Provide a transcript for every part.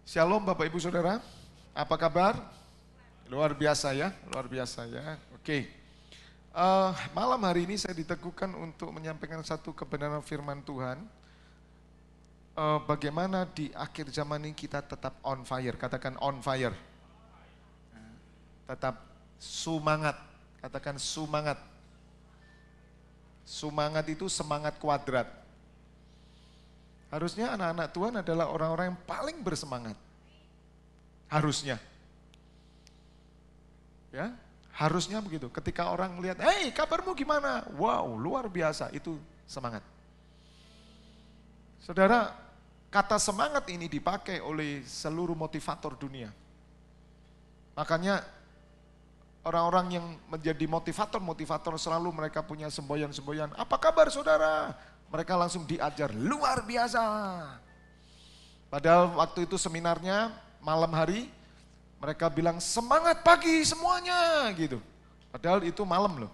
Shalom Bapak Ibu Saudara, apa kabar? Luar biasa ya, luar biasa ya. Oke, malam hari ini saya diteguhkan untuk menyampaikan satu kebenaran firman Tuhan. Bagaimana di akhir zaman ini kita tetap on fire, katakan on fire. Tetap semangat, katakan semangat. Semangat itu semangat kuadrat. Harusnya anak-anak Tuhan adalah orang-orang yang paling bersemangat. Harusnya. Ya, harusnya begitu. Ketika orang lihat, "Hey, kabarmu gimana?" Wow, luar biasa, itu semangat. Saudara, kata semangat ini dipakai oleh seluruh motivator dunia. Makanya orang-orang yang menjadi motivator selalu mereka punya semboyan-semboyan. Apa kabar saudara? Mereka langsung diajar, luar biasa. Padahal waktu itu seminarnya malam hari, mereka bilang semangat pagi semuanya gitu. Padahal itu malam loh.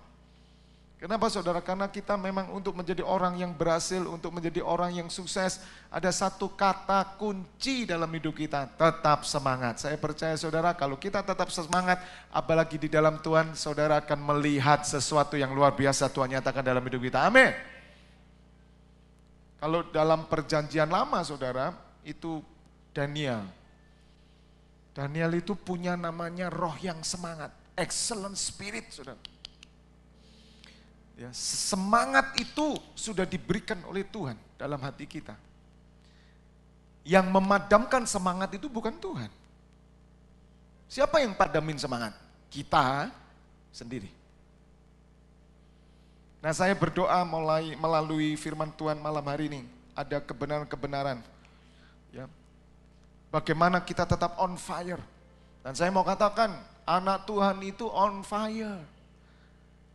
Kenapa saudara? Karena kita memang untuk menjadi orang yang berhasil, untuk menjadi orang yang sukses, ada satu kata kunci dalam hidup kita, tetap semangat. Saya percaya saudara, kalau kita tetap semangat, apalagi di dalam Tuhan, saudara akan melihat sesuatu yang luar biasa Tuhan nyatakan dalam hidup kita. Amin. Kalau dalam perjanjian lama saudara, itu Daniel. Daniel itu punya namanya roh yang semangat, excellent spirit saudara. Ya, semangat itu sudah diberikan oleh Tuhan dalam hati kita. Yang memadamkan semangat itu bukan Tuhan. Siapa yang padamin semangat? Kita sendiri. Nah, saya berdoa melalui firman Tuhan malam hari ini, ada kebenaran-kebenaran. Ya. Bagaimana kita tetap on fire. Dan saya mau katakan, anak Tuhan itu on fire.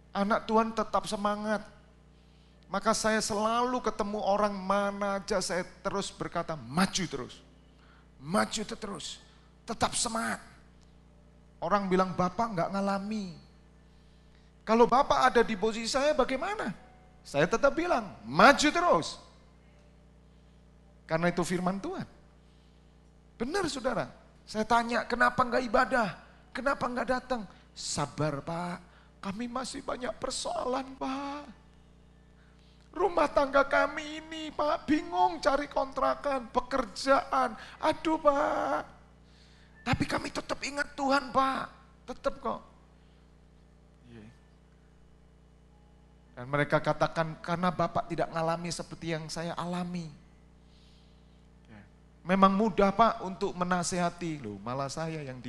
Anak Tuhan tetap semangat. Maka saya selalu ketemu orang mana aja, saya terus berkata, maju terus. Maju terus. Tetap semangat. Orang bilang, Bapak nggak ngalami. Kalau Bapak ada di posisi saya bagaimana? Saya tetap bilang, maju terus. Karena itu firman Tuhan. Benar saudara, saya tanya kenapa enggak ibadah? Kenapa enggak datang? Sabar Pak, kami masih banyak persoalan Pak. Rumah tangga kami ini Pak, bingung cari kontrakan, pekerjaan. Aduh Pak, tapi kami tetap ingat Tuhan Pak, tetap kok. Dan mereka katakan, karena Bapak tidak ngalami seperti yang saya alami. Memang mudah Pak untuk menasehati. Loh, malah saya yang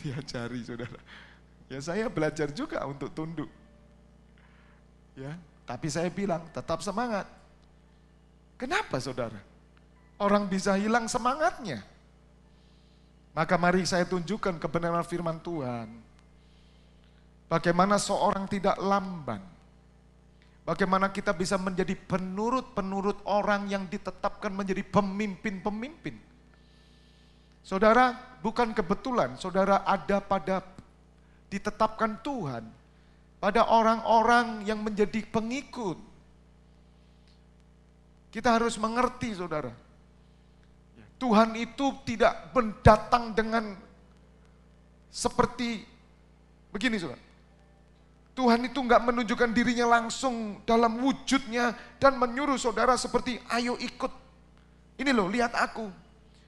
diajari saudara. Ya saya belajar juga untuk tunduk. Ya, tapi saya bilang tetap semangat. Kenapa saudara? Orang bisa hilang semangatnya. Maka mari saya tunjukkan kebenaran firman Tuhan. Bagaimana seorang tidak lamban. Bagaimana kita bisa menjadi penurut-penurut orang yang ditetapkan menjadi pemimpin-pemimpin. Saudara, bukan kebetulan saudara ada pada ditetapkan Tuhan. Pada orang-orang yang menjadi pengikut. Kita harus mengerti saudara. Tuhan itu tidak mendatang dengan seperti begini saudara. Tuhan itu enggak menunjukkan dirinya langsung dalam wujudnya dan menyuruh saudara seperti ayo ikut. Ini loh, lihat aku.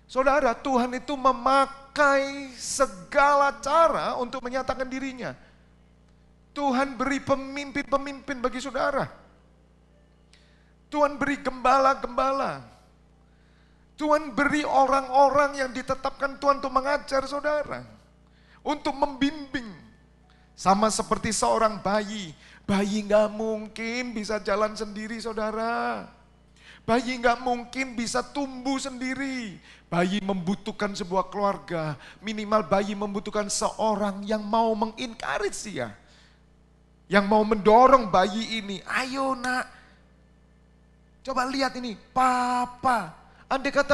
Saudara, Tuhan itu memakai segala cara untuk menyatakan dirinya. Tuhan beri pemimpin-pemimpin bagi saudara. Tuhan beri gembala-gembala. Tuhan beri orang-orang yang ditetapkan Tuhan untuk mengajar saudara. Untuk membimbing. Sama seperti seorang bayi. Bayi gak mungkin bisa jalan sendiri saudara. Bayi gak mungkin bisa tumbuh sendiri. Bayi membutuhkan sebuah keluarga. Minimal bayi membutuhkan seorang yang mau mengencourage dia. Yang mau mendorong bayi ini. Ayo nak. Coba lihat ini. Papa. Andai kata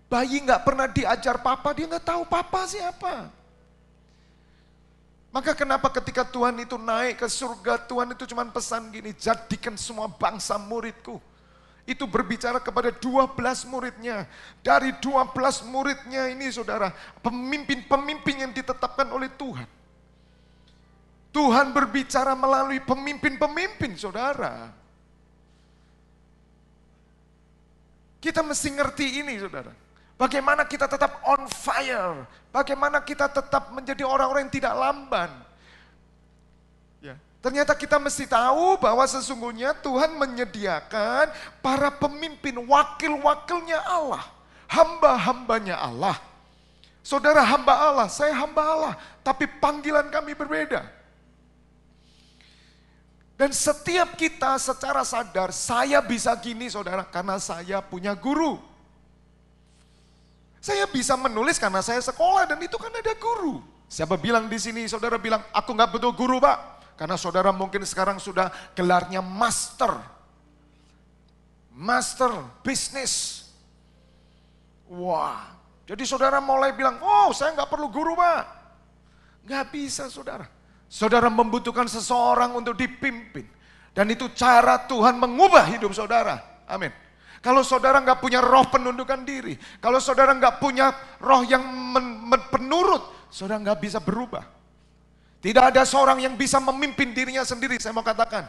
bayi gak pernah diajar papa. Dia gak tahu papa siapa. Maka kenapa ketika Tuhan itu naik ke surga, Tuhan itu cuma pesan gini, jadikan semua bangsa muridku. Itu berbicara kepada 12 muridnya. Dari 12 muridnya ini saudara, pemimpin-pemimpin yang ditetapkan oleh Tuhan. Tuhan berbicara melalui pemimpin-pemimpin saudara. Kita mesti ngerti ini saudara. Bagaimana kita tetap on fire. Bagaimana kita tetap menjadi orang-orang yang tidak lamban. Ya. Ternyata kita mesti tahu bahwa sesungguhnya Tuhan menyediakan para pemimpin, wakil-wakilnya Allah. Hamba-hambanya Allah. Saudara hamba Allah, saya hamba Allah. Tapi panggilan kami berbeda. Dan setiap kita secara sadar, saya bisa gini saudara, karena saya punya guru. Saya bisa menulis karena saya sekolah dan itu kan ada guru. Siapa bilang di sini, saudara bilang, aku nggak butuh guru pak. Karena saudara mungkin sekarang sudah gelarnya master. Master bisnis. Wah, jadi saudara mulai bilang, oh saya nggak perlu guru pak. Nggak bisa saudara. Saudara membutuhkan seseorang untuk dipimpin. Dan itu cara Tuhan mengubah hidup saudara. Amin. Kalau saudara nggak punya roh penundukan diri. Kalau saudara nggak punya roh yang penurut. Saudara nggak bisa berubah. Tidak ada seorang yang bisa memimpin dirinya sendiri, saya mau katakan.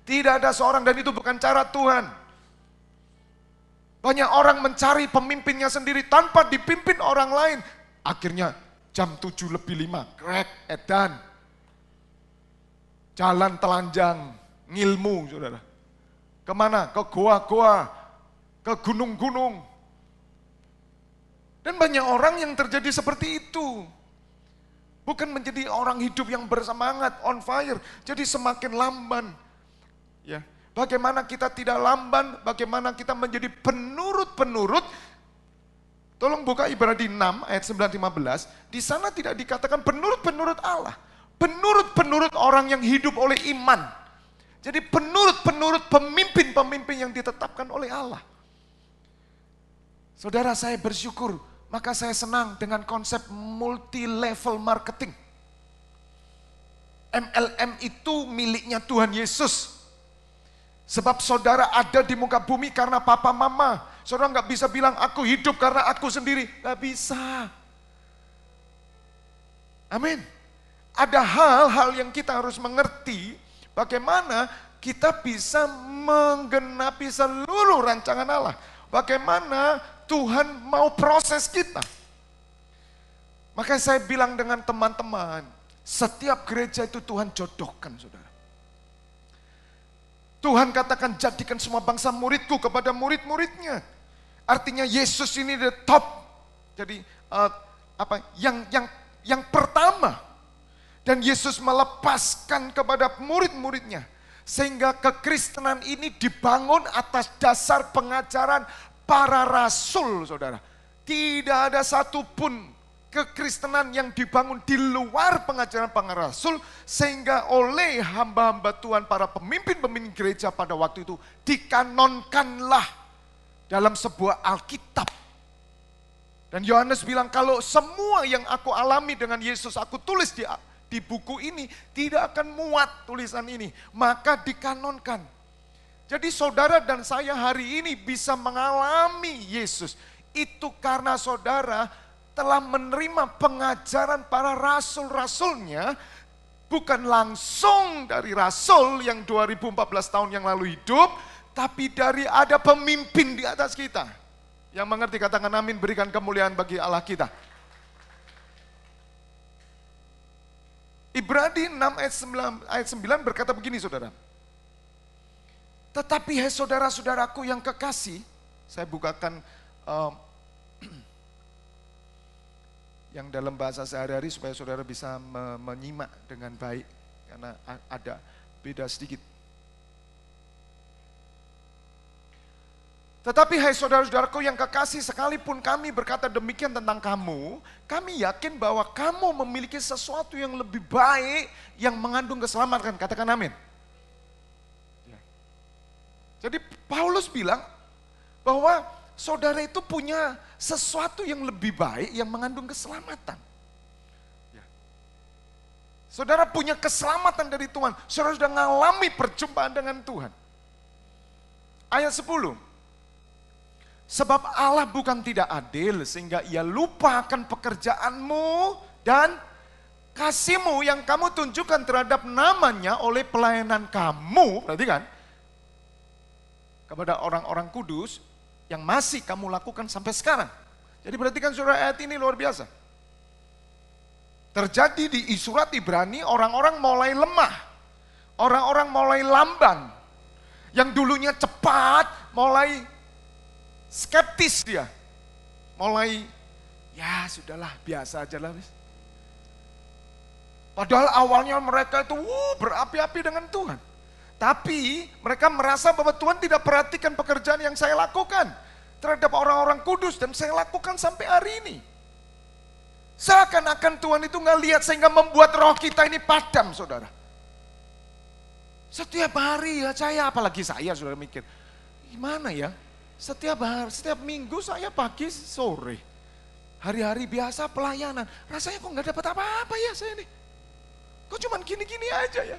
Tidak ada seorang dan itu bukan cara Tuhan. Banyak orang mencari pemimpinnya sendiri tanpa dipimpin orang lain. Akhirnya jam 7:05, krek, edan. Jalan telanjang, ngilmu saudara. Kemana? Ke goa-goa, ke gunung-gunung. Dan banyak orang yang terjadi seperti itu. Bukan menjadi orang hidup yang bersemangat, on fire. Jadi semakin lamban. Ya, bagaimana kita tidak lamban, bagaimana kita menjadi penurut-penurut. Tolong buka Ibrani 6 ayat 9-15. Di sana tidak dikatakan penurut-penurut Allah. Penurut-penurut orang yang hidup oleh iman. Jadi penurut-penurut pemimpin-pemimpin yang ditetapkan oleh Allah. Saudara, saya bersyukur, maka saya senang dengan konsep multi-level marketing. MLM itu miliknya Tuhan Yesus. Sebab saudara ada di muka bumi karena papa mama. Saudara nggak bisa bilang aku hidup karena aku sendiri. Nggak bisa. Amin. Ada hal-hal yang kita harus mengerti bagaimana kita bisa menggenapi seluruh rancangan Allah. Bagaimana Tuhan mau proses kita. Maka saya bilang dengan teman-teman, setiap gereja itu Tuhan jodohkan saudara. Tuhan katakan jadikan semua bangsa muridku kepada murid-muridnya. Artinya Yesus ini the top. Jadi yang pertama. Dan Yesus melepaskan kepada murid-muridnya. Sehingga kekristenan ini dibangun atas dasar pengajaran para rasul, saudara. Tidak ada satupun kekristenan yang dibangun di luar pengajaran para rasul. Sehingga oleh hamba-hamba Tuhan, para pemimpin-pemimpin gereja pada waktu itu, dikanonkanlah dalam sebuah Alkitab. Dan Yohanes bilang, kalau semua yang aku alami dengan Yesus, aku tulis di buku ini tidak akan muat tulisan ini, maka dikanonkan. Jadi saudara dan saya hari ini bisa mengalami Yesus. Itu karena saudara telah menerima pengajaran para rasul-rasulnya, bukan langsung dari rasul yang 2014 tahun yang lalu hidup, tapi dari ada pemimpin di atas kita. Yang mengerti katakan amin, berikan kemuliaan bagi Allah kita. Ibrani 6 ayat 9 berkata begini saudara. Tetapi hai saudara-saudaraku yang kekasih, saya bukakan yang dalam bahasa sehari-hari supaya saudara bisa menyimak dengan baik. Karena ada beda sedikit. Tetapi hai saudara-saudaraku yang kekasih, sekalipun kami berkata demikian tentang kamu, kami yakin bahwa kamu memiliki sesuatu yang lebih baik yang mengandung keselamatan. Katakan amin. Jadi Paulus bilang bahwa saudara itu punya sesuatu yang lebih baik yang mengandung keselamatan. Saudara punya keselamatan dari Tuhan. Saudara sudah mengalami perjumpaan dengan Tuhan. Ayat 10. Sebab Allah bukan tidak adil sehingga ia lupa akan pekerjaanmu dan kasihmu yang kamu tunjukkan terhadap namanya oleh pelayanan kamu. Perhatikan, kepada orang-orang kudus yang masih kamu lakukan sampai sekarang. Jadi perhatikan saudara, ayat ini luar biasa. Terjadi di surat Ibrani, orang-orang mulai lemah. Orang-orang mulai lamban. Yang dulunya cepat, mulai skeptis dia. Mulai, ya sudahlah, biasa aja lah. Padahal awalnya mereka itu berapi-api dengan Tuhan. Tapi mereka merasa bahwa Tuhan tidak perhatikan pekerjaan yang saya lakukan terhadap orang-orang kudus dan saya lakukan sampai hari ini. Seakan-akan Tuhan itu nggak lihat sehingga membuat roh kita ini padam, saudara. Setiap hari ya saya, apalagi saya saudara mikir, gimana ya? Setiap hari, setiap minggu saya pagi sore, hari-hari biasa pelayanan, rasanya kok nggak dapat apa-apa ya saya ini. Kok cuman gini-gini aja ya?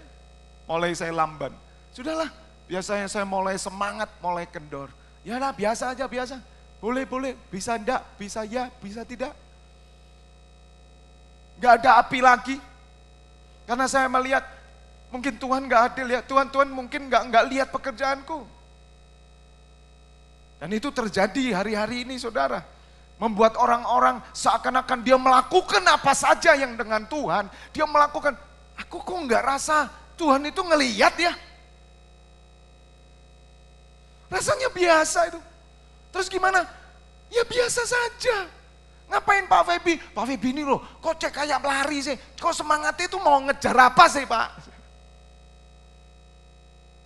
Mulai saya lamban. Sudahlah, biasanya saya mulai semangat, mulai kendor. Ya lah, biasa aja, biasa. Boleh, bisa enggak, bisa ya, bisa tidak. Enggak ada api lagi. Karena saya melihat, mungkin Tuhan enggak adil ya, Tuhan mungkin enggak lihat pekerjaanku. Dan itu terjadi hari-hari ini saudara. Membuat orang-orang seakan-akan dia melakukan apa saja yang dengan Tuhan. Dia melakukan, aku kok enggak rasa Tuhan itu ngelihat ya. Rasanya biasa itu. Terus gimana? Ya biasa saja. Ngapain Pak Febi? Pak Febi ini loh, kok cek kayak pelari sih? Kok semangatnya itu mau ngejar apa sih Pak?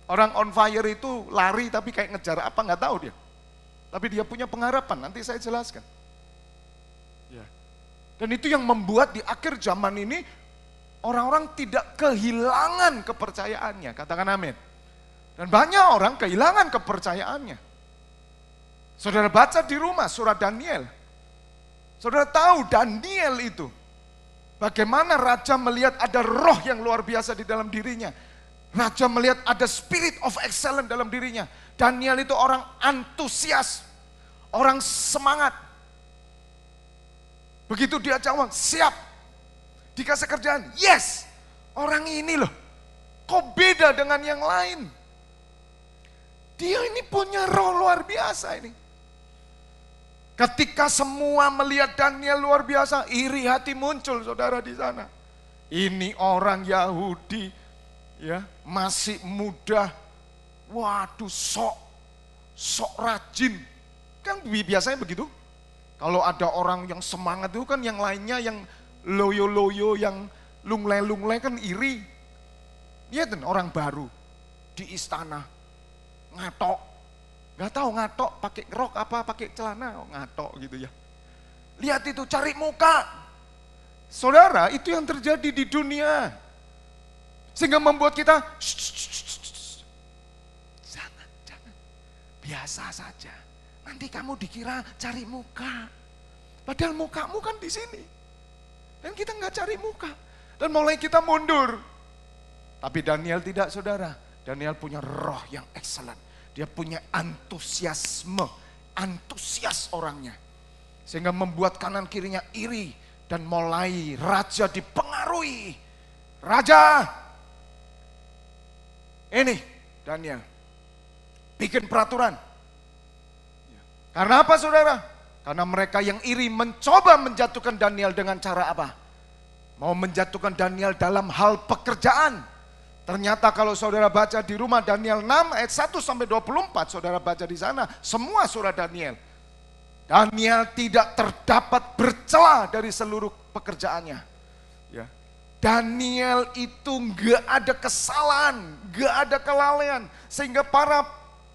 Orang on fire itu lari tapi kayak ngejar apa nggak tahu dia. Tapi dia punya pengharapan, nanti saya jelaskan. Ya. Dan itu yang membuat di akhir zaman ini orang-orang tidak kehilangan kepercayaannya. Katakan amin. Dan banyak orang kehilangan kepercayaannya. Saudara baca di rumah surat Daniel. Saudara tahu Daniel itu. Bagaimana raja melihat ada roh yang luar biasa di dalam dirinya. Raja melihat ada spirit of excellence dalam dirinya. Daniel itu orang antusias. Orang semangat. Begitu dia jawab, siap. Dikasih kerjaan, yes. Orang ini loh, kok beda dengan yang lain. Dia ini punya roh luar biasa ini. Ketika semua melihat Daniel luar biasa, iri hati muncul saudara di sana. Ini orang Yahudi, ya masih muda, waduh sok rajin. Kan biasanya begitu. Kalau ada orang yang semangat itu kan yang lainnya yang loyo-loyo, yang lunglai-lunglai kan iri. Dia kan orang baru di istana. Ngatok, nggak tahu ngatok pakai rok apa pakai celana, ngatok gitu ya. Lihat itu cari muka, saudara itu yang terjadi di dunia, sehingga membuat kita jangan, biasa saja. Nanti kamu dikira cari muka, padahal mukamu kan di sini, dan kita nggak cari muka, dan mulai kita mundur. Tapi Daniel tidak saudara, Daniel punya roh yang excellent. Dia punya antusiasme, antusias orangnya. Sehingga membuat kanan kirinya iri. Dan mulai raja dipengaruhi. Raja, ini Daniel, bikin peraturan. Karena apa saudara? Karena mereka yang iri mencoba menjatuhkan Daniel dengan cara apa? Mau menjatuhkan Daniel dalam hal pekerjaan. Ternyata kalau saudara baca di rumah Daniel 6 ayat 1 sampai 24, saudara baca di sana semua surat Daniel. Daniel tidak terdapat bercela dari seluruh pekerjaannya. Ya. Daniel itu nggak ada kesalahan, nggak ada kelalaian, sehingga para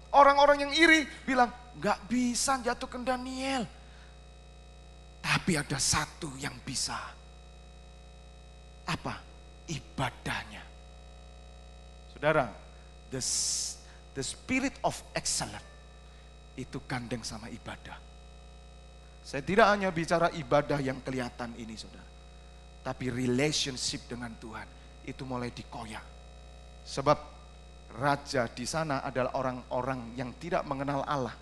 orang-orang yang iri bilang nggak bisa jatuhkan Daniel. Tapi ada satu yang bisa. Apa? Ibadahnya. Saudara, the spirit of excellence itu gandeng sama ibadah. Saya tidak hanya bicara ibadah yang kelihatan ini saudara. Tapi relationship dengan Tuhan itu mulai dikoyak. Sebab raja di sana adalah orang-orang yang tidak mengenal Allah.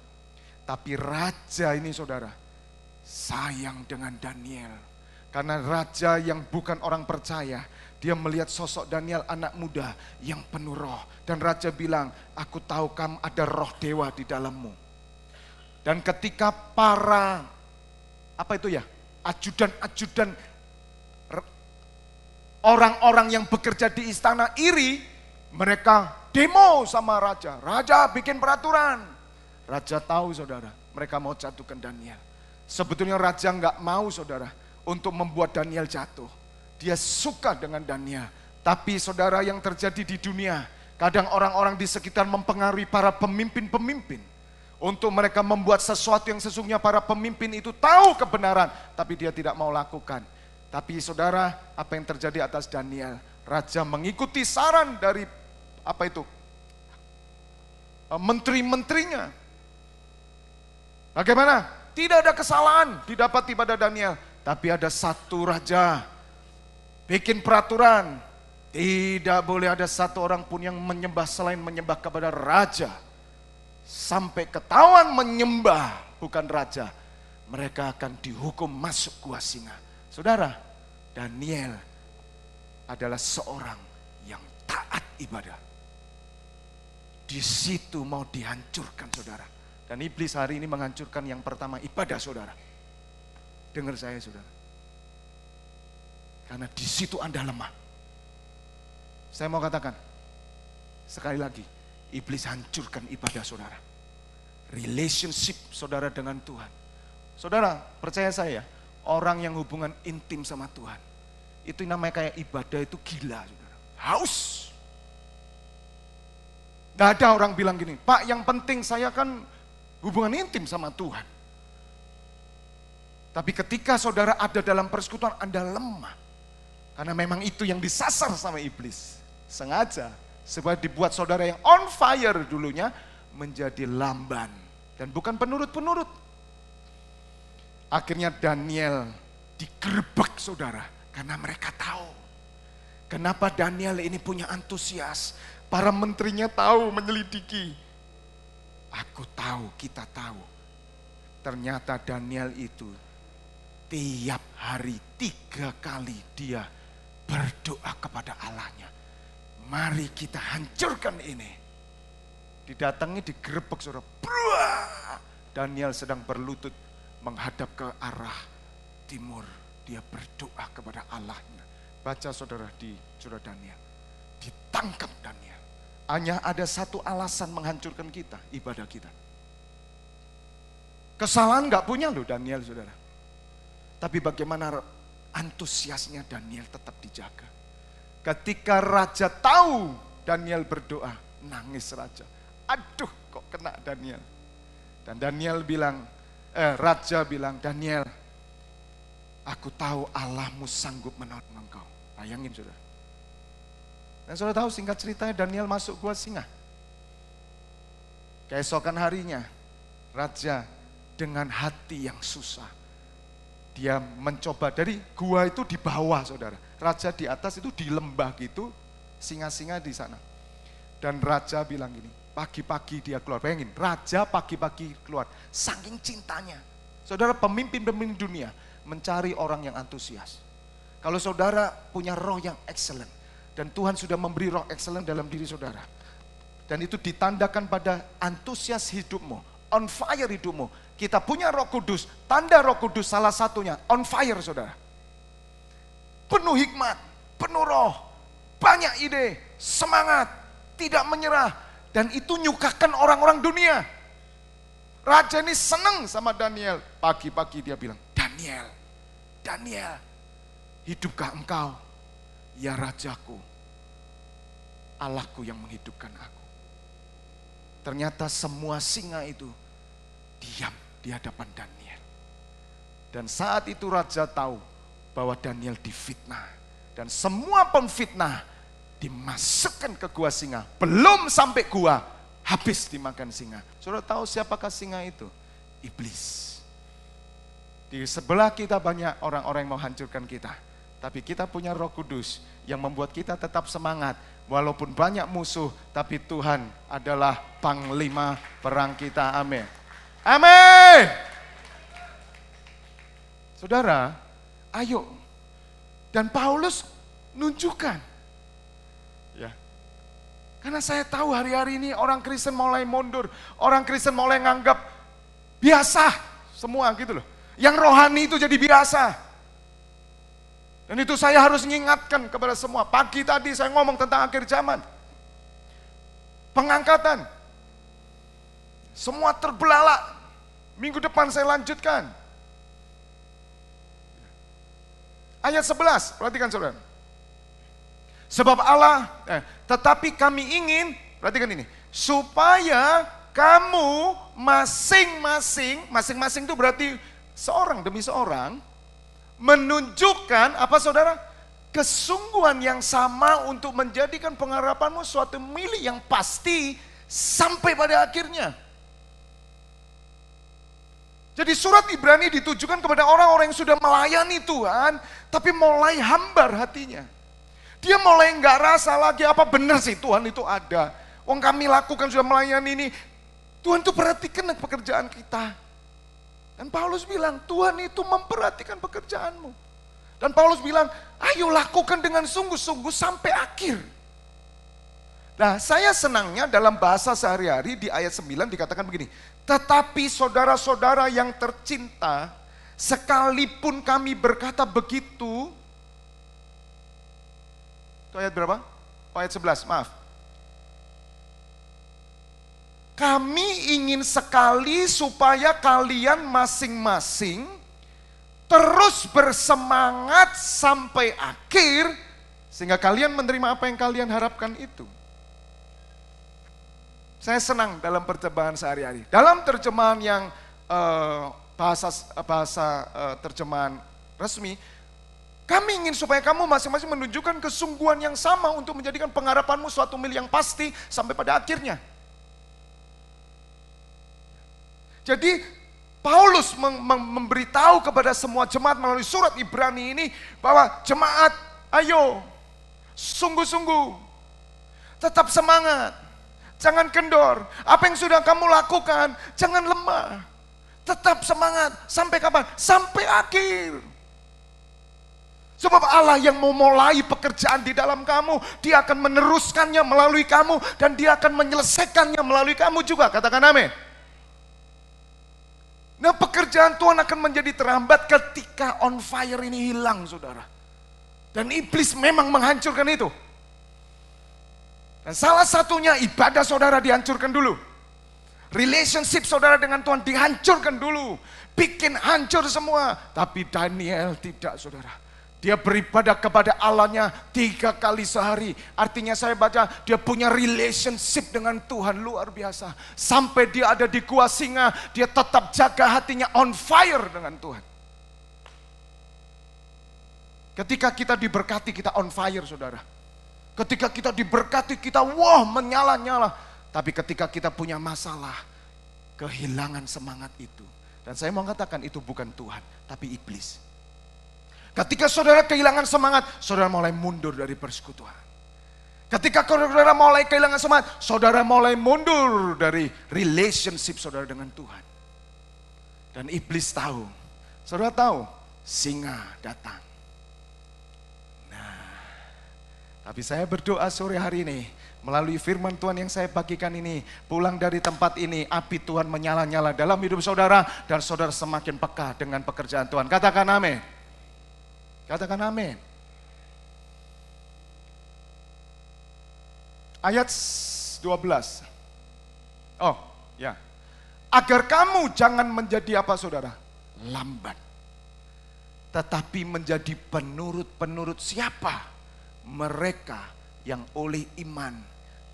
Tapi raja ini saudara, sayang dengan Daniel. Karena raja yang bukan orang percaya, dia melihat sosok Daniel anak muda yang penuh roh. Dan raja bilang, aku tahu kamu ada roh dewa di dalammu. Dan ketika para, ajudan-ajudan, orang-orang yang bekerja di istana iri, mereka demo sama raja. Raja bikin peraturan. Raja tahu saudara, mereka mau jatuhkan Daniel. Sebetulnya raja nggak mau saudara untuk membuat Daniel jatuh. Dia suka dengan Daniel. Tapi saudara, yang terjadi di dunia, kadang orang-orang di sekitar mempengaruhi para pemimpin-pemimpin. Untuk mereka membuat sesuatu yang sesungguhnya para pemimpin itu tahu kebenaran, tapi dia tidak mau lakukan. Tapi saudara, apa yang terjadi atas Daniel? Raja mengikuti saran dari menteri-menterinya. Bagaimana? Tidak ada kesalahan didapati pada Daniel. Tapi ada satu raja bikin peraturan. Tidak boleh ada satu orang pun yang menyembah selain menyembah kepada raja. Sampai ketahuan menyembah bukan raja, mereka akan dihukum masuk gua singa. Saudara, Daniel adalah seorang yang taat ibadah. Di situ mau dihancurkan saudara. Dan iblis hari ini menghancurkan yang pertama, ibadah saudara. Dengar saya saudara. Karena di situ Anda lemah. Saya mau katakan, sekali lagi, iblis hancurkan ibadah saudara. Relationship saudara dengan Tuhan. Saudara, percaya saya, orang yang hubungan intim sama Tuhan, itu namanya kayak ibadah itu gila saudara. Haus. Gak ada orang bilang gini, Pak yang penting saya kan hubungan intim sama Tuhan. Tapi ketika saudara ada dalam persekutuan, Anda lemah. Karena memang itu yang disasar sama iblis. Sengaja. Supaya dibuat saudara yang on fire dulunya menjadi lamban. Dan bukan penurut-penurut. Akhirnya Daniel digerebek saudara. Karena mereka tahu. Kenapa Daniel ini punya antusias. Para menterinya tahu menyelidiki. Aku tahu, kita tahu. Ternyata Daniel itu tiap hari 3 kali dia berdoa kepada Allahnya. Mari kita hancurkan ini. Didatangi, digerebek saudara. Daniel sedang berlutut menghadap ke arah timur. Dia berdoa kepada Allahnya. Baca saudara di surah Daniel. Ditangkap Daniel. Hanya ada satu alasan menghancurkan kita, ibadah kita. Kesalahan gak punya loh Daniel saudara. Tapi bagaimana antusiasnya Daniel tetap dijaga. Ketika raja tahu Daniel berdoa, nangis raja. Aduh kok kena Daniel. Dan Daniel bilang, raja bilang, Daniel, aku tahu Allahmu sanggup menolong engkau. Bayangin saudara. Dan saudara tahu singkat ceritanya Daniel masuk gua singa. Keesokan harinya, raja dengan hati yang susah. Dia mencoba dari gua itu di bawah saudara. Raja di atas itu di lembah gitu, singa-singa di sana. Dan raja bilang gini, pagi-pagi dia keluar. Bayangin, raja pagi-pagi keluar. Saking cintanya. Saudara, pemimpin-pemimpin dunia mencari orang yang antusias. Kalau saudara punya roh yang excellent. Dan Tuhan sudah memberi roh excellent dalam diri saudara. Dan itu ditandakan pada antusias hidupmu, on fire hidupmu. Kita punya Roh Kudus, tanda Roh Kudus salah satunya on fire saudara. Penuh hikmat, penuh roh, banyak ide, semangat, tidak menyerah. Dan itu nyukakan orang-orang dunia. Raja ini senang sama Daniel. Pagi-pagi dia bilang, Daniel, hidupkah engkau? Ya rajaku, Allahku yang menghidupkan aku. Ternyata semua singa itu diam di hadapan Daniel. Dan saat itu raja tahu bahwa Daniel difitnah. Dan semua pemfitnah dimasukkan ke gua singa. Belum sampai gua, habis dimakan singa. Saudara tahu siapakah singa itu? Iblis. Di sebelah kita banyak orang-orang yang mau hancurkan kita. Tapi kita punya Roh Kudus yang membuat kita tetap semangat. Walaupun banyak musuh, tapi Tuhan adalah panglima perang kita. Amin. Amin. Saudara, ayo. Dan Paulus nunjukkan. Ya. Karena saya tahu hari-hari ini orang Kristen mulai mundur. Orang Kristen mulai nganggap biasa semua gitu loh. Yang rohani itu jadi biasa. Dan itu saya harus mengingatkan kepada semua. Pagi tadi saya ngomong tentang akhir zaman. Pengangkatan. Semua terbelalak. Minggu depan saya lanjutkan. Ayat 11, perhatikan saudara. Sebab Allah, tetapi kami ingin, perhatikan ini, supaya kamu masing-masing itu berarti seorang demi seorang, menunjukkan, apa saudara? Kesungguhan yang sama untuk menjadikan pengharapanmu suatu milik yang pasti sampai pada akhirnya. Jadi surat Ibrani ditujukan kepada orang-orang yang sudah melayani Tuhan, tapi mulai hambar hatinya. Dia mulai nggak rasa lagi apa benar sih Tuhan itu ada. Wong kami lakukan sudah melayani ini. Tuhan tuh perhatikan pekerjaan kita. Dan Paulus bilang, Tuhan itu memperhatikan pekerjaanmu. Dan Paulus bilang, ayo lakukan dengan sungguh-sungguh sampai akhir. Nah, saya senangnya dalam bahasa sehari-hari di ayat 9 dikatakan begini. Tetapi saudara-saudara yang tercinta, sekalipun kami berkata begitu. Itu ayat berapa? Ayat 11, maaf. Kami ingin sekali supaya kalian masing-masing terus bersemangat sampai akhir, sehingga kalian menerima apa yang kalian harapkan itu. Saya senang dalam percobaan sehari-hari. Dalam terjemahan yang bahasa terjemahan resmi, kami ingin supaya kamu masing-masing menunjukkan kesungguhan yang sama untuk menjadikan pengharapanmu suatu milik yang pasti sampai pada akhirnya. Jadi Paulus memberitahu kepada semua jemaat melalui surat Ibrani ini bahwa jemaat, ayo sungguh-sungguh, tetap semangat. Jangan kendor. Apa yang sudah kamu lakukan, jangan lemah. Tetap semangat. Sampai kapan? Sampai akhir. Sebab Allah yang memulai pekerjaan di dalam kamu, Dia akan meneruskannya melalui kamu, dan Dia akan menyelesaikannya melalui kamu juga. Katakan amin. Nah, pekerjaan Tuhan akan menjadi terhambat ketika on fire ini hilang, saudara. Dan iblis memang menghancurkan itu. Dan salah satunya ibadah saudara dihancurkan dulu. Relationship saudara dengan Tuhan dihancurkan dulu. Bikin hancur semua. Tapi Daniel tidak, saudara. Dia beribadah kepada Allahnya 3 kali sehari. Artinya saya baca dia punya relationship dengan Tuhan luar biasa. Sampai dia ada di gua singa, dia tetap jaga hatinya on fire dengan Tuhan. Ketika kita diberkati, kita on fire, saudara. Ketika kita diberkati, kita wah menyala-nyala. Tapi ketika kita punya masalah, kehilangan semangat itu. Dan saya mau katakan itu bukan Tuhan, tapi iblis. Ketika saudara kehilangan semangat, saudara mulai mundur dari persekutuan. Ketika saudara mulai kehilangan semangat, saudara mulai mundur dari relationship saudara dengan Tuhan. Dan iblis tahu, saudara tahu, singa datang. Tapi saya berdoa sore hari ini, melalui firman Tuhan yang saya bagikan ini, pulang dari tempat ini, api Tuhan menyala-nyala dalam hidup saudara, dan saudara semakin peka dengan pekerjaan Tuhan. Katakan amin. Katakan amin. Ayat 12. Oh, ya. Agar kamu jangan menjadi apa, saudara? Lambat. Tetapi menjadi penurut-penurut siapa? Mereka yang oleh iman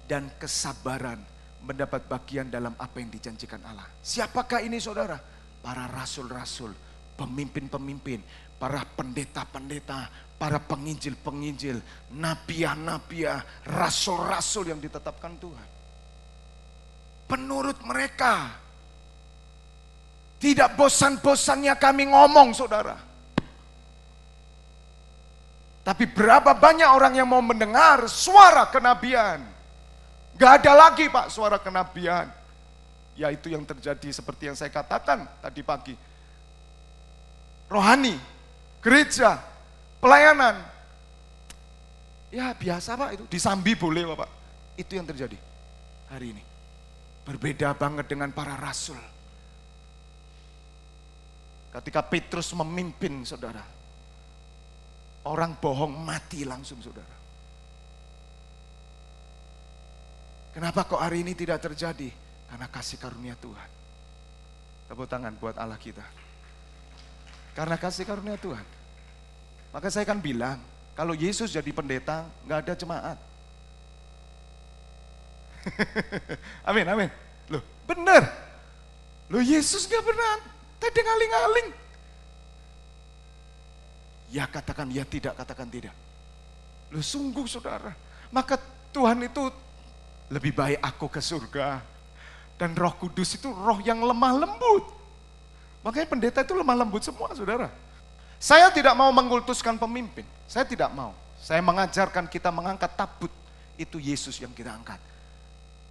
dan kesabaran mendapat bagian dalam apa yang dijanjikan Allah. Siapakah ini, saudara? Para rasul-rasul, pemimpin-pemimpin, para pendeta-pendeta, para penginjil-penginjil, nabiah-nabiah, rasul-rasul yang ditetapkan Tuhan. Penurut mereka. Tidak bosan-bosannya kami ngomong, saudara. Tapi berapa banyak orang yang mau mendengar suara kenabian. Gak ada lagi, Pak, suara kenabian. Ya itu yang terjadi seperti yang saya katakan tadi pagi. Rohani, gereja, pelayanan. Ya biasa Pak itu, disambi boleh Bapak. Itu yang terjadi hari ini. Berbeda banget dengan para rasul. Ketika Petrus memimpin saudara, orang bohong mati langsung saudara. Kenapa kok hari ini tidak terjadi? Karena kasih karunia Tuhan. Tepuk tangan buat Allah kita. Karena kasih karunia Tuhan. Maka saya kan bilang, kalau Yesus jadi pendeta, nggak ada jemaat. Amin, amin. Loh, benar. Loh, Yesus nggak pernah tadi ngaling-ngaling. Ya katakan ya, tidak katakan tidak. Loh, sungguh saudara. Maka Tuhan itu lebih baik aku ke surga. Dan Roh Kudus itu roh yang lemah lembut. Makanya pendeta itu lemah lembut semua saudara. Saya tidak mau mengkultuskan pemimpin. Saya tidak mau. Saya mengajarkan kita mengangkat tabut. Itu Yesus yang kita angkat.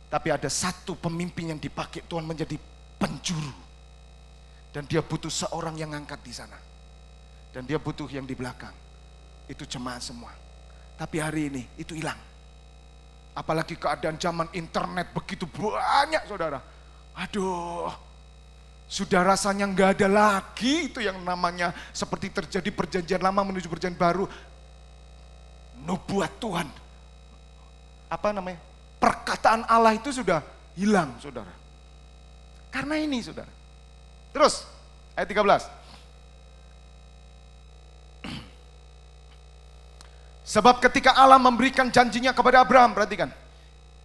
Tapi ada satu pemimpin yang dipakai Tuhan menjadi penjuru. Dan dia butuh seorang yang angkat di sana. Dan dia butuh yang di belakang. Itu jemaat semua. Tapi hari ini itu hilang. Apalagi keadaan zaman internet begitu banyak saudara. Aduh, sudah rasanya nggak ada lagi itu yang namanya seperti terjadi perjanjian lama menuju perjanjian baru. Nubuat Tuhan. Apa namanya? Perkataan Allah itu sudah hilang saudara. Karena ini saudara. Terus, ayat 13. Sebab ketika Allah memberikan janjinya kepada Abraham, perhatikan.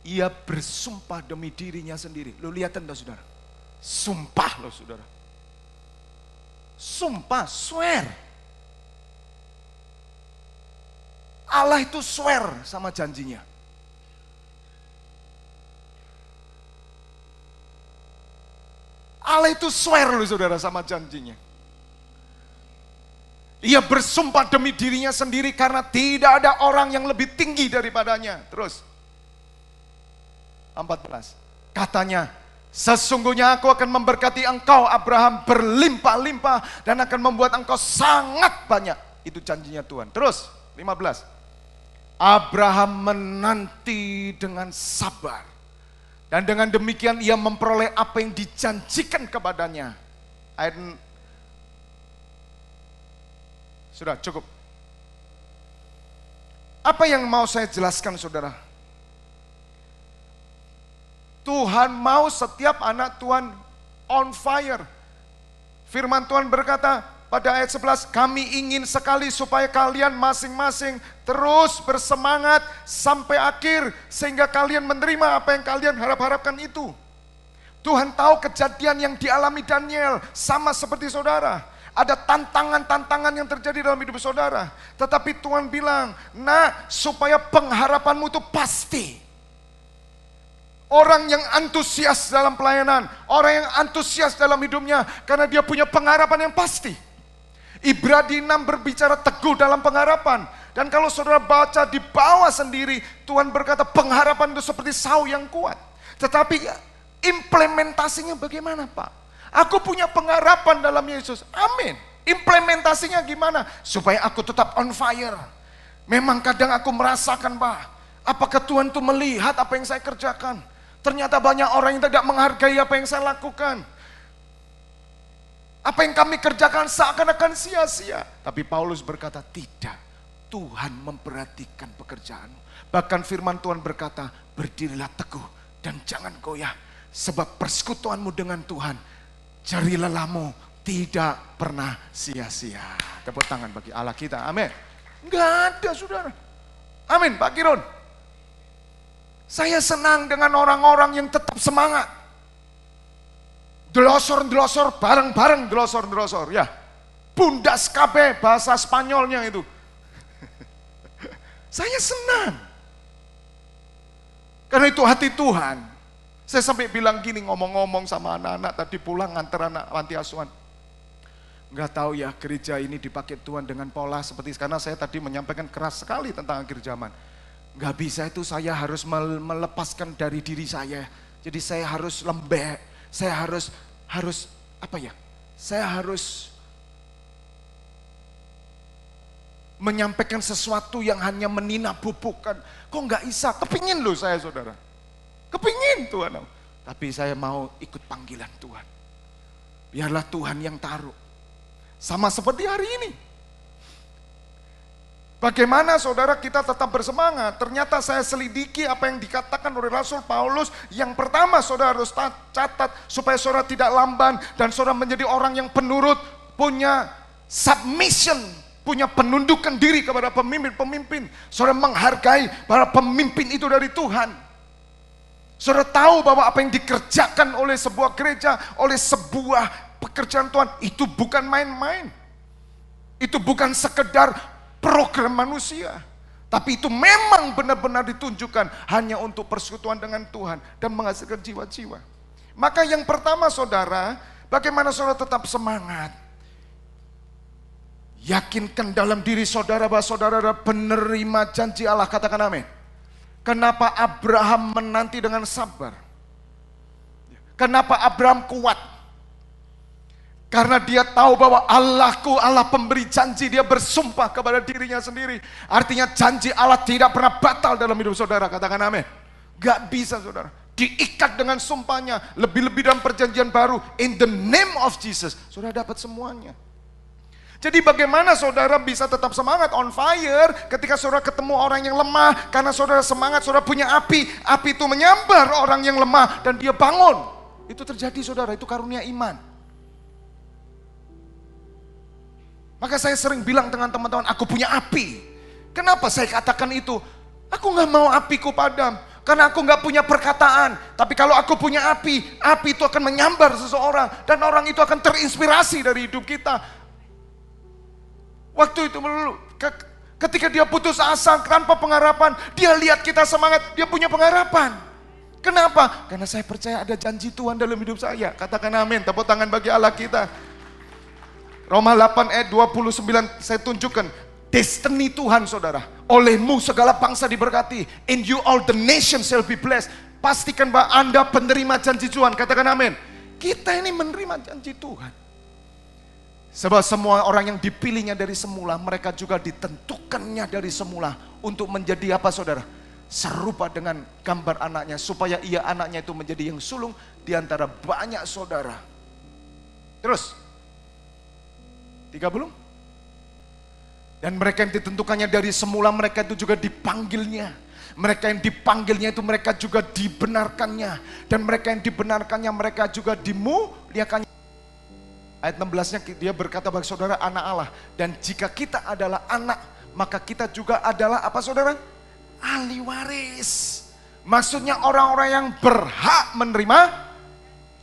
Ia bersumpah demi dirinya sendiri. Lu lihat enggak saudara? Sumpah loh saudara. Sumpah, swear. Allah itu swear sama janjinya. Allah itu swear loh saudara sama janjinya. Ia bersumpah demi dirinya sendiri karena tidak ada orang yang lebih tinggi daripadanya. Terus 14. Katanya, sesungguhnya aku akan memberkati engkau Abraham berlimpah-limpah dan akan membuat engkau sangat banyak. Itu janjinya Tuhan. Terus 15. Abraham menanti dengan sabar. Dan dengan demikian ia memperoleh apa yang dijanjikan kepadanya. Ayat sudah cukup. Apa yang mau saya jelaskan saudara? Tuhan mau setiap anak Tuhan on fire. Firman Tuhan berkata pada ayat 11, kami ingin sekali supaya kalian masing-masing terus bersemangat sampai akhir. Sehingga kalian menerima apa yang kalian harap-harapkan itu. Tuhan tahu kejadian yang dialami Daniel sama seperti saudara. Ada tantangan-tantangan yang terjadi dalam hidup saudara. Tetapi Tuhan bilang, nah supaya pengharapanmu itu pasti. Orang yang antusias dalam pelayanan, orang yang antusias dalam hidupnya, karena dia punya pengharapan yang pasti. Ibrani 6 berbicara teguh dalam pengharapan. Dan kalau saudara baca di bawah sendiri, Tuhan berkata pengharapan itu seperti sau yang kuat. Tetapi implementasinya bagaimana Pak? Aku punya pengharapan dalam Yesus. Amin. Implementasinya gimana? Supaya aku tetap on fire. Memang kadang aku merasakan Pak, apakah Tuhan itu melihat apa yang saya kerjakan? Ternyata banyak orang yang tidak menghargai apa yang saya lakukan. Apa yang kami kerjakan seakan-akan sia-sia. Tapi Paulus berkata tidak. Tuhan memperhatikan pekerjaanmu. Bahkan firman Tuhan berkata, berdirilah teguh dan jangan goyah. Sebab persekutuanmu dengan Tuhan, jari lelahmu tidak pernah sia-sia. Tepuk tangan bagi Allah kita. Amin. Enggak ada saudara. Amin Pak Kirun. Saya senang dengan orang-orang yang tetap semangat. Delosor-delosor, bareng-bareng delosor-delosor. Ya, bundas KB bahasa Spanyolnya itu. Saya senang. Karena itu hati Tuhan. Saya sampai bilang gini, ngomong-ngomong sama anak-anak tadi pulang nganter anak panti asuhan. Enggak tahu ya gereja ini dipakai Tuhan dengan pola seperti, karena saya tadi menyampaikan keras sekali tentang akhir zaman. Enggak bisa itu, saya harus melepaskan dari diri saya. Jadi saya harus lembek, Saya harus apa ya? Saya harus menyampaikan sesuatu yang hanya meninabubukan. Kok nggak bisa? Kepingin loh saya, saudara. Kepingin Tuhan. Tapi saya mau ikut panggilan Tuhan. Biarlah Tuhan yang taruh. Sama seperti hari ini. Bagaimana saudara kita tetap bersemangat? Ternyata saya selidiki apa yang dikatakan oleh Rasul Paulus. Yang pertama saudara harus catat supaya saudara tidak lamban dan saudara menjadi orang yang penurut, punya submission, punya penundukan diri kepada pemimpin-pemimpin. Saudara menghargai para pemimpin itu dari Tuhan. Saudara tahu bahwa apa yang dikerjakan oleh sebuah gereja, oleh sebuah pekerjaan Tuhan, itu bukan main-main. Itu bukan sekedar program manusia, tapi itu memang benar-benar ditunjukkan hanya untuk persekutuan dengan Tuhan dan menghasilkan jiwa-jiwa. Maka yang pertama saudara, bagaimana saudara tetap semangat? Yakinkan dalam diri saudara bahwa saudara adalah penerima janji Allah, katakan amin. Kenapa Abraham menanti dengan sabar? Kenapa Abraham kuat? Karena dia tahu bahwa Allahku Allah pemberi janji, dia bersumpah kepada dirinya sendiri. Artinya janji Allah tidak pernah batal dalam hidup saudara, katakan amin. Gak bisa saudara, diikat dengan sumpahnya, lebih-lebih dalam perjanjian baru. In the name of Jesus, saudara dapat semuanya. Jadi bagaimana saudara bisa tetap semangat, on fire, ketika saudara ketemu orang yang lemah. Karena saudara semangat, saudara punya api itu menyambar orang yang lemah dan dia bangun. Itu terjadi saudara, itu karunia iman. Maka saya sering bilang dengan teman-teman, aku punya api. Kenapa saya katakan itu? Aku gak mau apiku padam, karena aku gak punya perkataan. Tapi kalau aku punya api itu akan menyambar seseorang. Dan orang itu akan terinspirasi dari hidup kita. Waktu itu ketika dia putus asa tanpa pengharapan, dia lihat kita semangat, dia punya pengharapan. Kenapa? Karena saya percaya ada janji Tuhan dalam hidup saya. Katakan amin, tepuk tangan bagi Allah kita. Roma 8 ayat 29 saya tunjukkan destiny Tuhan saudara. Olehmu segala bangsa diberkati. In you all the nations shall be blessed. Pastikan bahwa Anda penerima janji Tuhan. Katakan amin. Kita ini menerima janji Tuhan. Sebab semua orang yang dipilihnya dari semula, mereka juga ditentukannya dari semula untuk menjadi apa saudara? Serupa dengan gambar anaknya, supaya ia anaknya itu menjadi yang sulung di antara banyak saudara. Terus 3 belum? Dan mereka yang ditentukannya dari semula, mereka itu juga dipanggilnya. Mereka yang dipanggilnya itu mereka juga dibenarkannya. Dan mereka yang dibenarkannya mereka juga dimuliakannya. Ayat 16-nya dia berkata bagi saudara, anak Allah. Dan jika kita adalah anak, maka kita juga adalah apa saudara? Ahli waris. Maksudnya orang-orang yang berhak menerima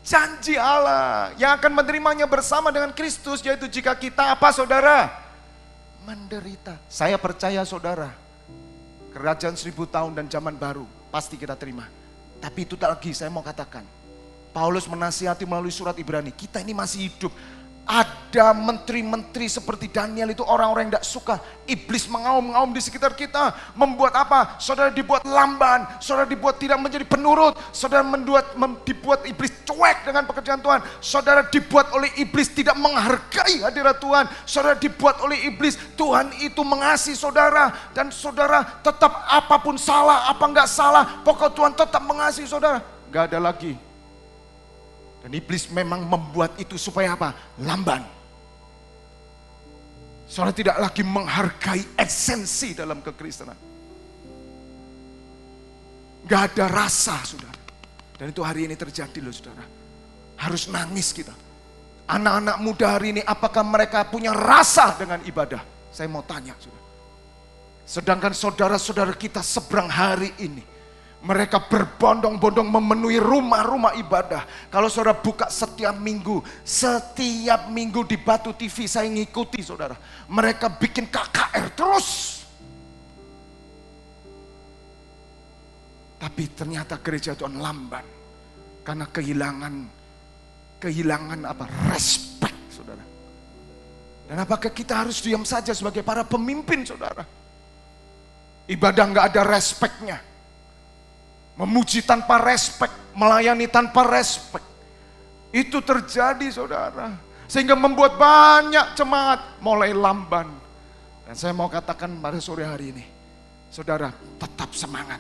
janji Allah, yang akan menerimanya bersama dengan Kristus, yaitu jika kita apa saudara? Menderita. Saya percaya saudara, kerajaan 1000 tahun dan zaman baru pasti kita terima. Tapi itu tak lagi saya mau katakan, Paulus menasihati melalui surat Ibrani, kita ini masih hidup. Ada menteri-menteri seperti Daniel itu orang-orang yang tidak suka. Iblis mengaum-ngaum di sekitar kita. Membuat apa? Saudara dibuat lamban. Saudara dibuat tidak menjadi penurut. Saudara dibuat iblis cuek dengan pekerjaan Tuhan. Saudara dibuat oleh iblis tidak menghargai hadirat Tuhan. Saudara dibuat oleh iblis, Tuhan itu mengasihi saudara. Dan saudara tetap apapun salah, apa enggak salah, pokok Tuhan tetap mengasihi saudara. Gak ada lagi. Dan iblis memang membuat itu supaya apa? Lamban. Saudara tidak lagi menghargai esensi dalam kekristenan. Gak ada rasa saudara. Dan itu hari ini terjadi loh saudara. Harus nangis kita. Anak-anak muda hari ini apakah mereka punya rasa dengan ibadah? Saya mau tanya saudara. Sedangkan saudara-saudara kita seberang hari ini, mereka berbondong-bondong memenuhi rumah-rumah ibadah. Kalau saudara buka setiap minggu di Batu TV saya ngikuti saudara. Mereka bikin KKR terus. Tapi ternyata gereja Tuhan lamban. Karena kehilangan apa? Respect saudara. Dan apakah kita harus diam saja sebagai para pemimpin saudara? Ibadah gak ada respectnya. Memuji tanpa respek, melayani tanpa respek. Itu terjadi saudara. Sehingga membuat banyak jemaat mulai lamban. Dan saya mau katakan pada sore hari ini, saudara tetap semangat.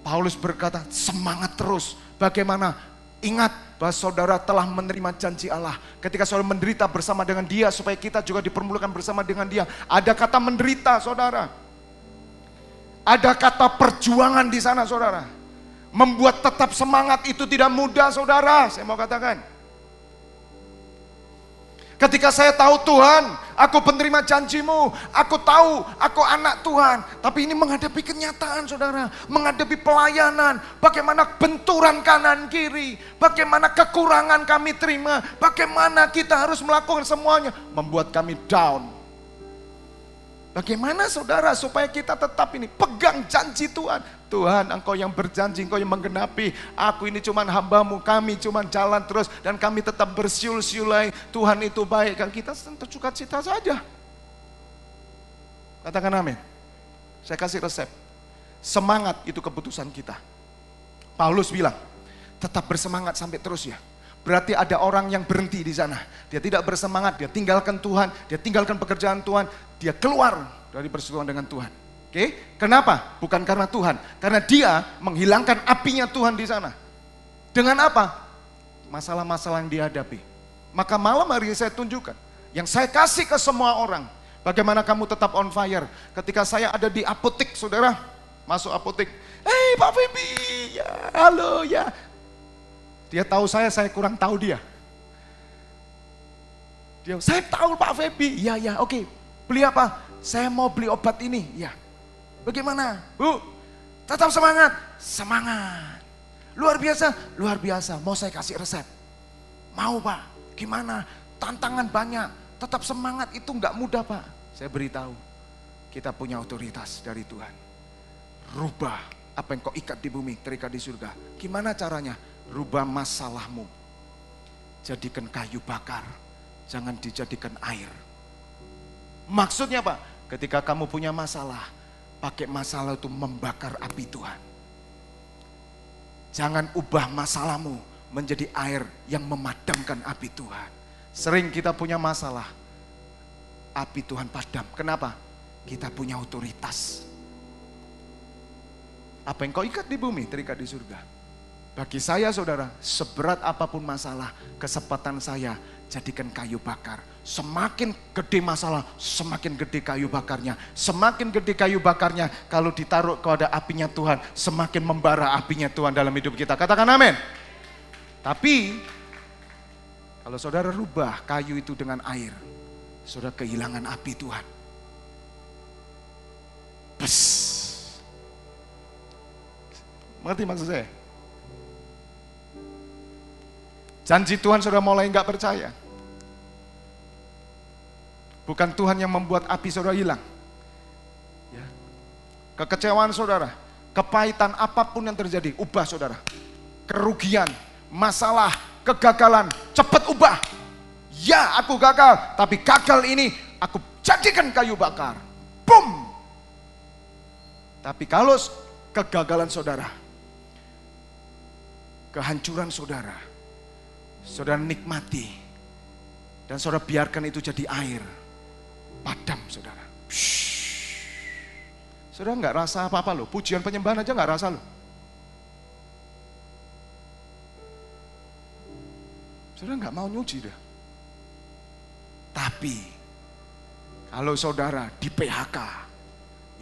Paulus berkata semangat terus. Bagaimana? Ingat bahwa saudara telah menerima janji Allah. Ketika saudara menderita bersama dengan dia, supaya kita juga dipermulakan bersama dengan dia. Ada kata menderita saudara. Ada kata perjuangan di sana saudara. Membuat tetap semangat itu tidak mudah saudara. Saya mau katakan. Ketika saya tahu Tuhan, aku penerima janjimu, aku tahu aku anak Tuhan. Tapi ini menghadapi kenyataan saudara, menghadapi pelayanan, bagaimana benturan kanan kiri, bagaimana kekurangan kami terima, bagaimana kita harus melakukan semuanya, membuat kami down. Bagaimana saudara supaya kita tetap ini pegang janji Tuhan. Tuhan, Engkau yang berjanji, Engkau yang menggenapi. Aku ini cuman hamba-Mu, kami cuman jalan terus dan kami tetap bersiul-siulai. Tuhan itu baik, kan kita tentu sukacita saja. Katakan amin. Saya kasih resep. Semangat itu keputusan kita. Paulus bilang, tetap bersemangat sampai terus ya. Berarti ada orang yang berhenti di sana. Dia tidak bersemangat, dia tinggalkan Tuhan, dia tinggalkan pekerjaan Tuhan, dia keluar dari persekutuan dengan Tuhan. Oke? Kenapa? Bukan karena Tuhan, karena dia menghilangkan apinya Tuhan di sana. Dengan apa? Masalah-masalah yang dihadapi. Maka malam hari ini saya tunjukkan, yang saya kasih ke semua orang, bagaimana kamu tetap on fire. Ketika saya ada di apotek, saudara, masuk apotek, "Hei Pak Feby, ya, halo ya." Dia tahu saya kurang tahu dia. Saya tahu Pak Feby, ya, oke. Beli apa? Saya mau beli obat ini, ya. Bagaimana? Bu, tetap semangat, semangat. Luar biasa, luar biasa. Mau saya kasih resep? Mau Pak, gimana? Tantangan banyak, tetap semangat itu nggak mudah Pak. Saya beritahu, kita punya otoritas dari Tuhan. Rubah apa yang kau ikat di bumi, terikat di surga. Gimana caranya? Rubah masalahmu, jadikan kayu bakar, jangan dijadikan air. Maksudnya Pak, ketika kamu punya masalah, pakai masalah itu membakar api Tuhan. Jangan ubah masalahmu menjadi air yang memadamkan api Tuhan. Sering kita punya masalah, api Tuhan padam. Kenapa? Kita punya otoritas. Apa yang kau ikat di bumi, terikat di surga. Bagi saya saudara, seberat apapun masalah, kesempatan saya jadikan kayu bakar. Semakin gede masalah, semakin gede kayu bakarnya. Semakin gede kayu bakarnya, kalau ditaruh kepada apinya Tuhan, semakin membara apinya Tuhan dalam hidup kita. Katakan amin. Tapi, kalau saudara rubah kayu itu dengan air, saudara kehilangan api Tuhan. Bes. Mengerti maksud saya? Janji Tuhan sudah mulai enggak percaya. Bukan Tuhan yang membuat api saudara hilang. Ya. Kekecewaan saudara, kepahitan apapun yang terjadi, ubah saudara. Kerugian, masalah, kegagalan, cepat ubah. Ya aku gagal, tapi gagal ini aku jadikan kayu bakar. Boom. Tapi kalau kegagalan saudara, kehancuran saudara, saudara nikmati dan saudara biarkan itu jadi air, padam saudara. Saudara nggak rasa apa-apa loh, pujian penyembahan aja nggak rasa loh. Saudara nggak mau nyuci dah. Tapi kalau saudara di PHK,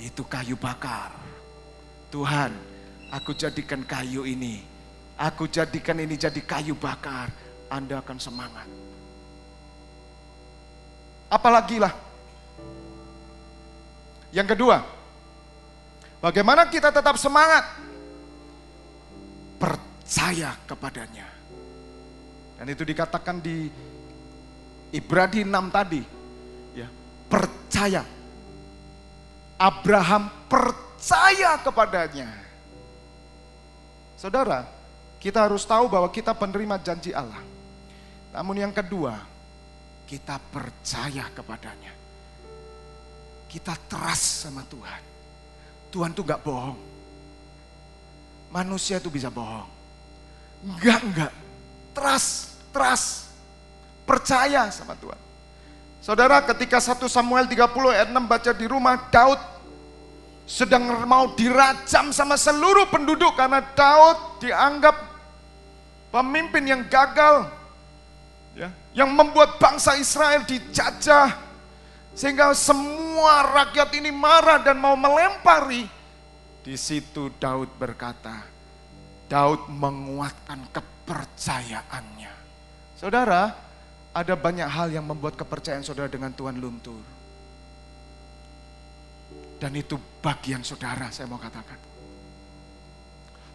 itu kayu bakar. Tuhan, aku jadikan kayu ini, aku jadikan ini jadi kayu bakar. Anda akan semangat. Apalagi lah. Yang kedua, bagaimana kita tetap semangat? Percaya kepadanya. Dan itu dikatakan di Ibrani 6 tadi. Ya, percaya. Abraham percaya kepadanya. Saudara, kita harus tahu bahwa kita penerima janji Allah. Namun yang kedua, kita percaya kepadanya. Kita trust sama Tuhan. Tuhan tuh gak bohong. Manusia tuh bisa bohong. Enggak. trust, percaya sama Tuhan. Saudara, ketika 1 Samuel 30 ayat 6 baca di rumah, Daud sedang mau dirajam sama seluruh penduduk karena Daud dianggap pemimpin yang gagal, ya, yang membuat bangsa Israel dijajah, sehingga semua rakyat ini marah dan mau melempari. Di situ Daud berkata, Daud menguatkan kepercayaannya. Saudara, ada banyak hal yang membuat kepercayaan saudara dengan Tuhan luntur. Dan itu bagian saudara, saya mau katakan.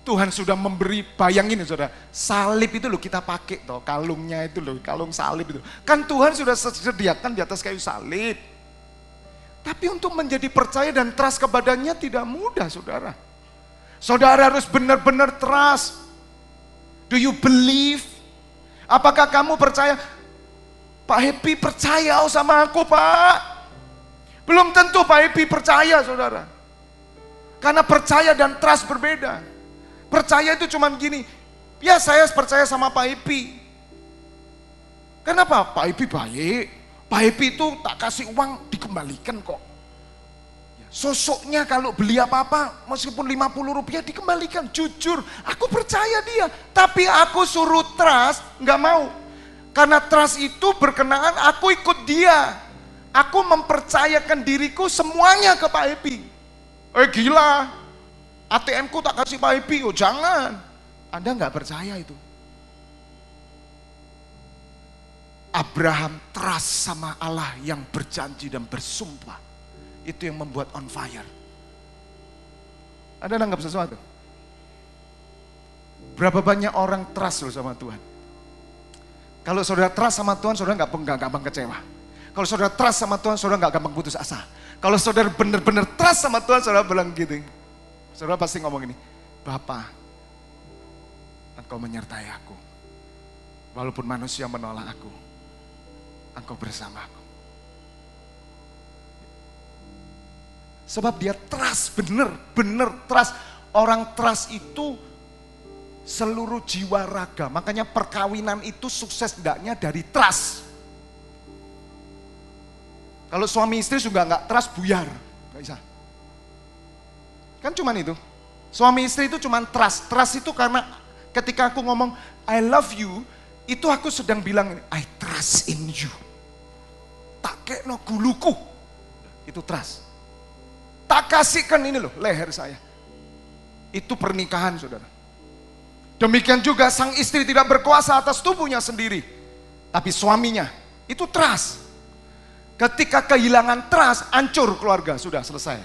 Tuhan sudah memberi, bayangin saudara, salib itu loh kita pakai toh, kalungnya itu loh, kalung salib itu. Kan Tuhan sudah sediakan di atas kayu salib. Tapi untuk menjadi percaya dan trust kepadanya tidak mudah, saudara. Saudara harus benar-benar trust. Do you believe? Apakah kamu percaya? Pak Happy percaya sama aku, Pak. Belum tentu Pak Happy percaya, saudara. Karena percaya dan trust berbeda. Percaya itu cuman gini, ya saya percaya sama Pak Happy. Kenapa? Pak Happy baik. Pak Happy itu tak kasih uang dikembalikan kok. Sosoknya kalau beli apa-apa meskipun 50 rupiah dikembalikan. Jujur, aku percaya dia. Tapi aku suruh trust, nggak mau. Karena trust itu berkenaan aku ikut dia. Aku mempercayakan diriku semuanya ke Pak Happy. Gila, ATM ku tak kasih Pak Happy. Oh jangan, Anda nggak percaya itu. Abraham trust sama Allah yang berjanji dan bersumpah. Itu yang membuat on fire. Anda nanggap sesuatu? Berapa banyak orang trust loh sama Tuhan? Kalau saudara trust sama Tuhan, saudara nggak gampang kecewa. Kalau saudara trust sama Tuhan, saudara nggak gampang putus asa. Kalau saudara benar-benar trust sama Tuhan, saudara bilang gitu. Saudara pasti ngomong ini, Bapa, Engkau menyertai aku. Walaupun manusia menolak aku, Engkau bersama aku. Sebab dia trust, bener trust. Orang trust itu seluruh jiwa raga. Makanya perkawinan itu sukses enggaknya dari trust. Kalau suami istri juga enggak trust, buyar. Enggak bisa. Kan cuman itu. Suami istri itu cuman trust. Trust itu karena ketika aku ngomong I love you, itu aku sedang bilang I trust in you. Tak kekno guluku. Itu trust. Tak kasihkan ini loh, leher saya. Itu pernikahan, saudara. Demikian juga sang istri tidak berkuasa atas tubuhnya sendiri. Tapi suaminya, itu trust. Ketika kehilangan trust, hancur keluarga, sudah selesai.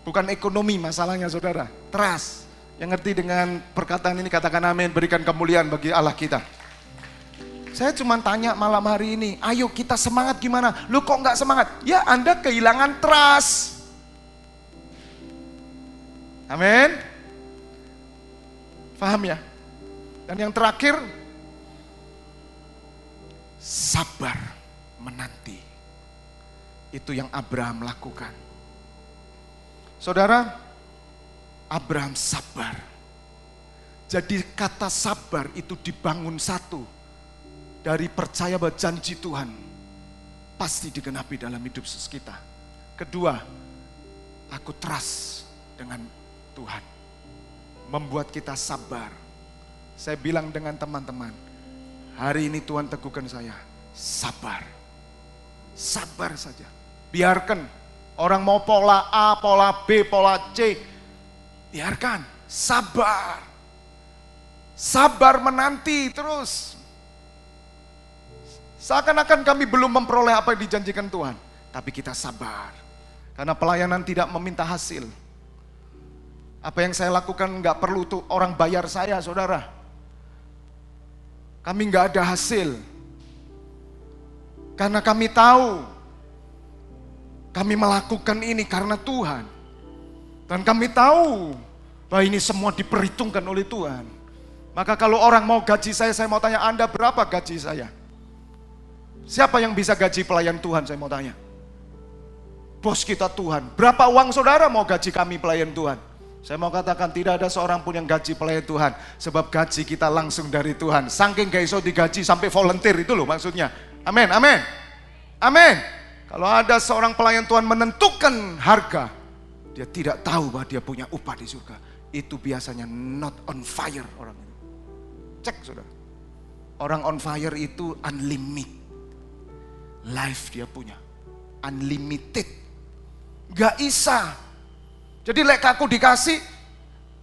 Bukan ekonomi masalahnya, saudara. Trust. Yang ngerti dengan perkataan ini, katakan amin, berikan kemuliaan bagi Allah kita. Saya cuma tanya malam hari ini, ayo kita semangat gimana? Lu kok nggak semangat? Ya Anda kehilangan trust. Amin. Paham ya? Dan yang terakhir, sabar menanti. Itu yang Abraham lakukan. Saudara, Abraham sabar. Jadi kata sabar itu dibangun satu dari percaya bahwa janji Tuhan pasti digenapi dalam hidup kita. Kedua, aku trust dengan Tuhan, membuat kita sabar. Saya bilang dengan teman-teman, hari ini Tuhan teguhkan saya, sabar. Sabar saja. Biarkan orang mau pola A, pola B, pola C. Biarkan, sabar. Sabar menanti terus. Seakan-akan kami belum memperoleh apa yang dijanjikan Tuhan. Tapi kita sabar. Karena pelayanan tidak meminta hasil. Apa yang saya lakukan nggak perlu tuh orang bayar saya, saudara. Kami nggak ada hasil. Karena kami tahu kami melakukan ini karena Tuhan. Dan kami tahu bahwa ini semua diperhitungkan oleh Tuhan. Maka kalau orang mau gaji saya mau tanya, Anda berapa gaji saya? Siapa yang bisa gaji pelayan Tuhan, saya mau tanya. Bos kita Tuhan. Berapa uang saudara mau gaji kami pelayan Tuhan? Saya mau katakan tidak ada seorang pun yang gaji pelayan Tuhan. Sebab gaji kita langsung dari Tuhan. Saking gak iso digaji sampai volunteer itu loh maksudnya. Amin, amin. Amin. Kalau ada seorang pelayan Tuhan menentukan harga, dia tidak tahu bahwa dia punya upah di surga. Itu biasanya not on fire orang itu. Cek saudara. Orang on fire itu unlimited. Life dia punya. Unlimited. Gak isa. Jadi lek aku dikasih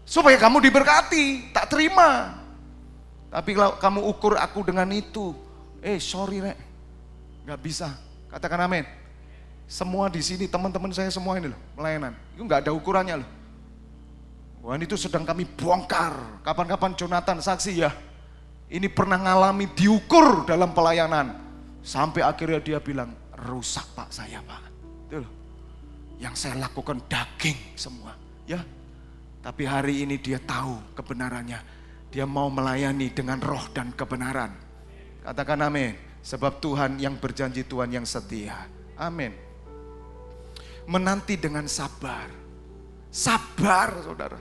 supaya kamu diberkati, tak terima. Tapi kalau kamu ukur aku dengan itu, sorry rek, nggak bisa. Katakan amin. Semua di sini teman-teman saya semua ini loh pelayanan, itu nggak ada ukurannya loh. Wah itu sedang kami bongkar. Kapan-kapan Jonathan saksi ya. Ini pernah ngalami diukur dalam pelayanan, sampai akhirnya dia bilang rusak pak saya pak. Itu loh. Yang saya lakukan daging semua, ya. Tapi hari ini dia tahu kebenarannya. Dia mau melayani dengan roh dan kebenaran. Katakan amin. Sebab Tuhan yang berjanji, Tuhan yang setia. Amin. Menanti dengan sabar. Sabar saudara.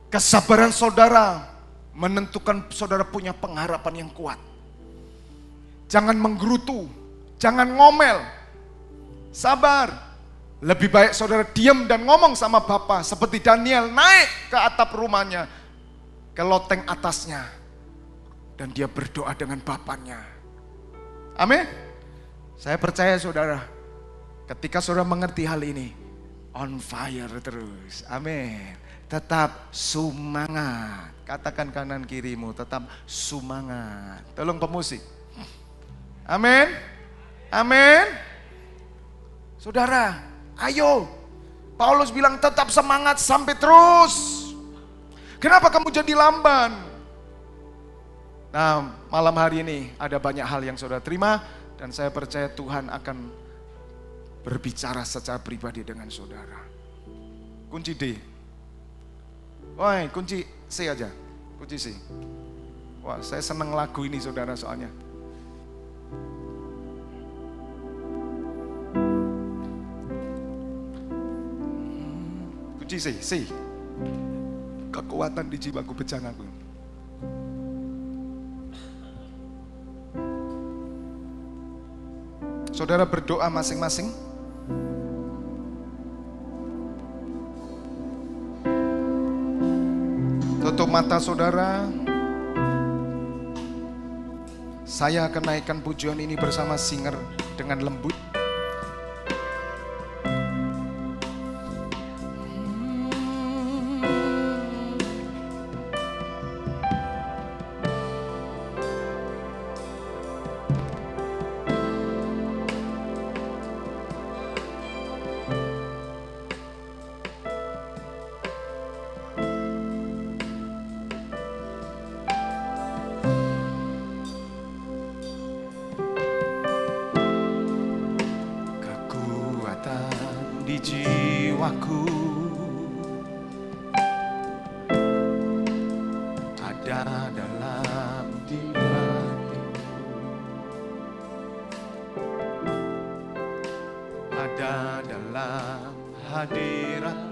Kesabaran saudara menentukan saudara punya pengharapan yang kuat. Jangan menggerutu, jangan ngomel. Sabar. Lebih baik saudara diam dan ngomong sama Bapa seperti Daniel naik ke atap rumahnya, ke loteng atasnya, dan dia berdoa dengan Bapaknya. Amin. Saya percaya saudara, ketika saudara mengerti hal ini, on fire terus. Amin. Tetap semangat. Katakan kanan kirimu, tetap semangat. Tolong pemusik. Amin. Amin. Saudara, ayo, Paulus bilang tetap semangat sampai terus. Kenapa kamu jadi lamban? Nah, malam hari ini ada banyak hal yang saudara terima. Dan saya percaya Tuhan akan berbicara secara pribadi dengan saudara. Kunci D. Woi, kunci C aja. Kunci C. Wah, saya senang lagu ini saudara soalnya. Kunci C. Kekuatan di jiwaku bencanaku. Saudara berdoa masing-masing. Tutup mata saudara. Saya akan naikkan pujian ini bersama singer dengan lembut. Di jiwaku ada dalam hatiku, ada dalam hadirat